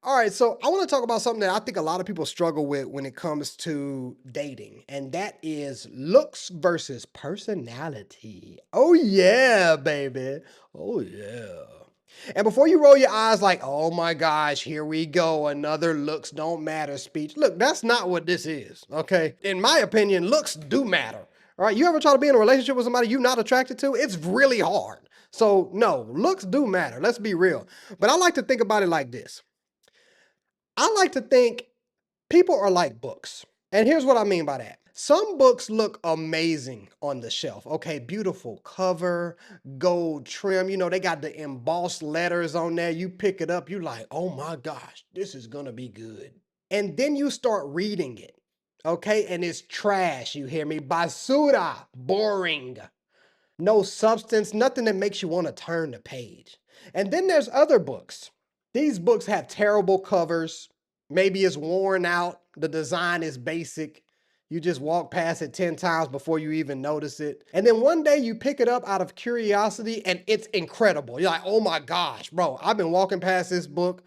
All right, so I want to talk about something that I think a lot of people struggle with when it comes to dating, and that is looks versus personality. Oh, yeah, baby. Oh, yeah. And before you roll your eyes like, oh my gosh, here we go, another looks don't matter speech. Look, that's not what this is, okay? In my opinion, looks do matter. All right, you ever try to be in a relationship with somebody you're not attracted to? It's really hard. So, no, looks do matter. Let's be real. But I like to think about it like this. I like to think people are like books. And here's what I mean by that. Some books look amazing on the shelf. Okay, beautiful cover, gold trim. They got the embossed letters on there. You pick it up, you like, oh my gosh, this is gonna be good. And then you start reading it. Okay, and it's trash. You hear me? Basura, boring. No substance, nothing that makes you want to turn the page. And then there's other books. These books have terrible covers. Maybe it's worn out. The design is basic. You just walk past it 10 times before you even notice it. And then one day you pick it up out of curiosity and it's incredible. You're like, oh my gosh, bro, I've been walking past this book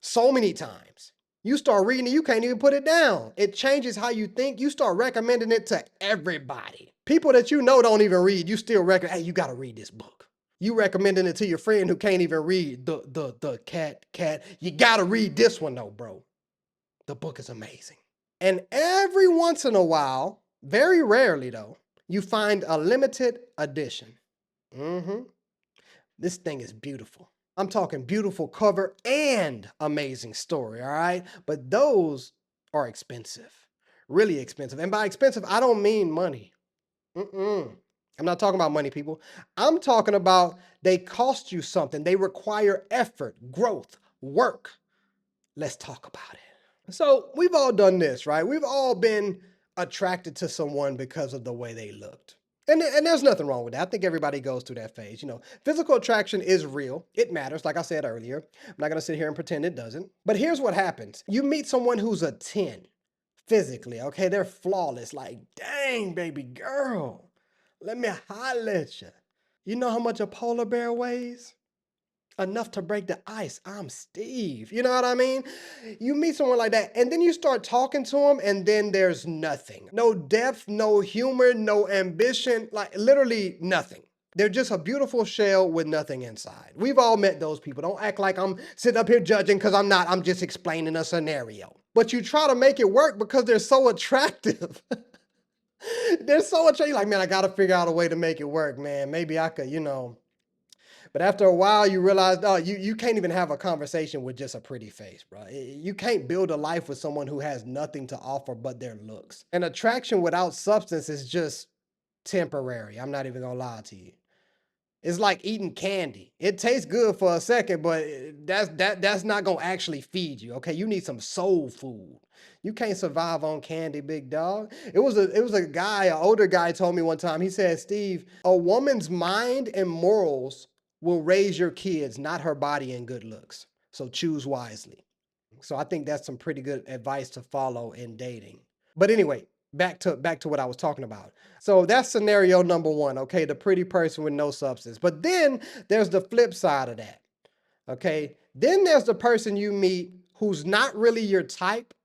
so many times. You start reading it, you can't even put it down. It changes how you think. You start recommending it to everybody. People that you know don't even read, you still recommend, hey, you got to read this book. You recommending it to your friend who can't even read the cat. You got to read this one though, bro. The book is amazing. And every once in a while, very rarely though, you find a limited edition. hmm This thing is beautiful. I'm talking beautiful cover and amazing story, all right? But those are expensive, really expensive. And by expensive, I don't mean money. Mm-mm. I'm not talking about money, people. I'm talking about they cost you something. They require effort, growth, work. Let's talk about it. So we've all done this, right? We've all been attracted to someone because of the way they looked. And there's nothing wrong with that. I think everybody goes through that phase. Physical attraction is real. It matters, like I said earlier. I'm not going to sit here and pretend it doesn't. But here's what happens. You meet someone who's a 10 physically, okay? They're flawless. Like, dang, baby girl, let me holler at you. You know how much a polar bear weighs? Enough to break the ice. I'm Steve. You know what I mean? You meet someone like that, and then you start talking to them, and then there's nothing. No depth, no humor, no ambition, like literally nothing. They're just a beautiful shell with nothing inside. We've all met those people. Don't act like I'm sitting up here judging because I'm not. I'm just explaining a scenario. But you try to make it work because they're so attractive. They're so attractive. You're like, man, I got to figure out a way to make it work, man. Maybe I could. But after a while, you realize, oh, you can't even have a conversation with just a pretty face, bro. You can't build a life with someone who has nothing to offer but their looks. An attraction without substance is just temporary. I'm not even gonna lie to you. It's like eating candy. It tastes good for a second, but that's not gonna actually feed you. Okay, you need some soul food. You can't survive on candy, big dog. It was a guy, an older guy told me one time. He said, Steve, a woman's mind and morals will raise your kids, not her body and good looks. So choose wisely. So I think that's some pretty good advice to follow in dating. But anyway, back to what I was talking about. So that's scenario number one, okay? The pretty person with no substance. But then there's the flip side of that. Okay? Then there's the person you meet who's not really your type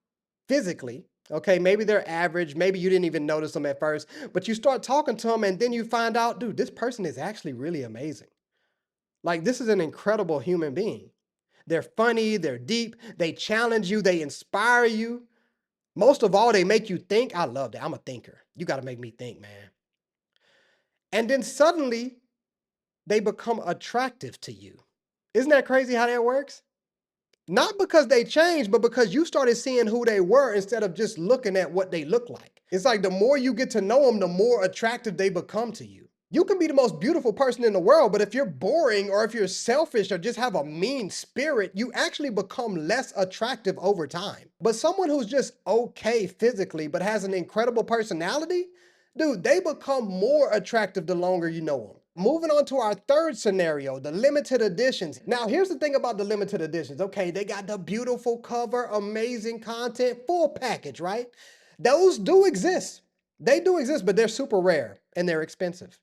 physically. Okay, maybe they're average, maybe you didn't even notice them at first, but you start talking to them and then you find out, dude, this person is actually really amazing. Like, this is an incredible human being. They're funny, they're deep, they challenge you, they inspire you. Most of all, they make you think. I love that. I'm a thinker. You got to make me think, man. And then suddenly they become attractive to you. Isn't that crazy how that works? Not because they changed, but because you started seeing who they were instead of just looking at what they look like. It's like the more you get to know them, the more attractive they become to you. You can be the most beautiful person in the world, but if you're boring or if you're selfish or just have a mean spirit, you actually become less attractive over time. But someone who's just okay physically, but has an incredible personality, dude, they become more attractive the longer you know them. Moving on to our third scenario, the limited editions. Now, here's the thing about the limited editions. Okay, they got the beautiful cover, amazing content, full package, right? Those do exist. They do exist, but they're super rare and they're expensive.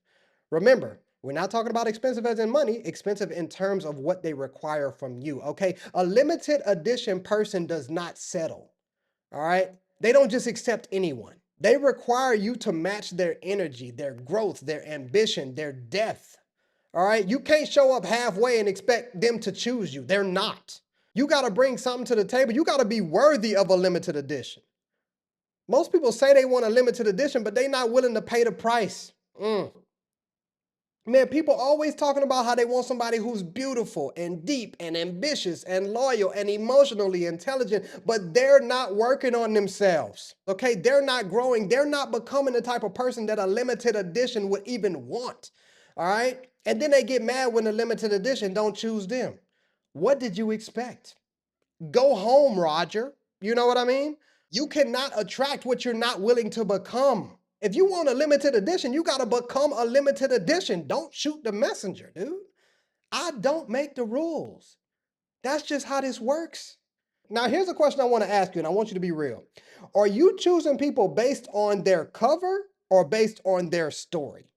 Remember, We're not talking about expensive as in money, expensive in terms of what they require from you. Okay. A limited edition person does not settle. All right. They don't just accept anyone. They require you to match their energy, their growth, their ambition, their depth. All right. You can't show up halfway and expect them to choose you. They're not. You got to bring something to the table. You got to be worthy of a limited edition. Most people say they want a limited edition, but they're not willing to pay the price. Man, people always talking about how they want somebody who's beautiful and deep and ambitious and loyal and emotionally intelligent, but they're not working on themselves. Okay, they're not growing. They're not becoming the type of person that a limited edition would even want. All right, and then they get mad when the limited edition don't choose them. What did you expect? Go home, Roger. You know what I mean? You cannot attract what you're not willing to become. If you want a limited edition, you got to become a limited edition. Don't shoot the messenger, dude. I don't make the rules. That's just how this works. Now, here's a question I want to ask you, and I want you to be real. Are you choosing people based on their cover or based on their story?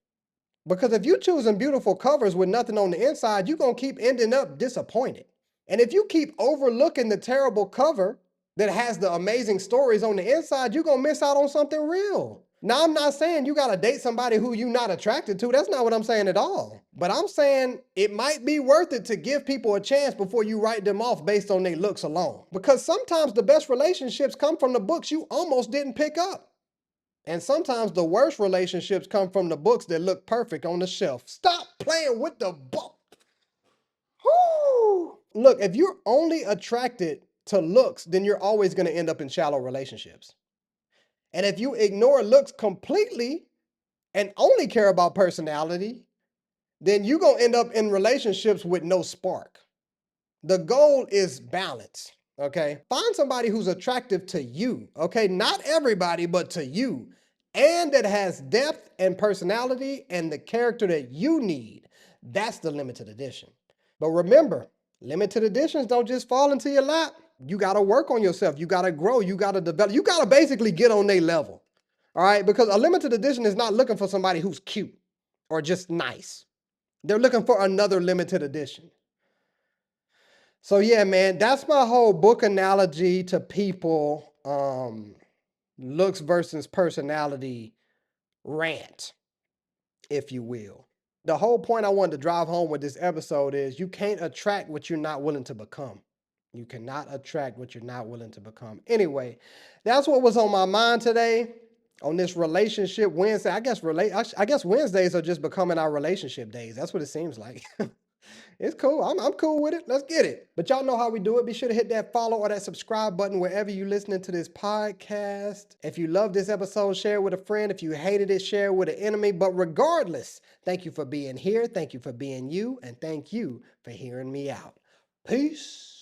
Because if you're choosing beautiful covers with nothing on the inside, you're going to keep ending up disappointed. And if you keep overlooking the terrible cover that has the amazing stories on the inside, you're going to miss out on something real. Now, I'm not saying you got to date somebody who you're not attracted to. That's not what I'm saying at all. But I'm saying it might be worth it to give people a chance before you write them off based on their looks alone. Because sometimes the best relationships come from the books you almost didn't pick up. And sometimes the worst relationships come from the books that look perfect on the shelf. Stop playing with the book. Whoo! Look, if you're only attracted to looks, then you're always going to end up in shallow relationships. And if you ignore looks completely and only care about personality, then you're going to end up in relationships with no spark. The goal is balance. Okay. Find somebody who's attractive to you. Okay. Not everybody, but to you. And that has depth and personality and the character that you need. That's the limited edition. But remember, limited editions don't just fall into your lap. You got to work on yourself. You got to grow. You got to develop. You got to basically get on their level. All right. Because a limited edition is not looking for somebody who's cute or just nice. They're looking for another limited edition. So yeah, man, that's my whole book analogy to people, looks versus personality rant, if you will. The whole point I wanted to drive home with this episode is you can't attract what you're not willing to become. You cannot attract what you're not willing to become. Anyway, that's what was on my mind today on this relationship Wednesday. I guess Wednesdays are just becoming our relationship days. That's what it seems like. It's cool. I'm cool with it. Let's get it. But y'all know how we do it. Be sure to hit that follow or that subscribe button wherever you're listening to this podcast. If you love this episode, share it with a friend. If you hated it, share it with an enemy. But regardless, thank you for being here. Thank you for being you. And thank you for hearing me out. Peace.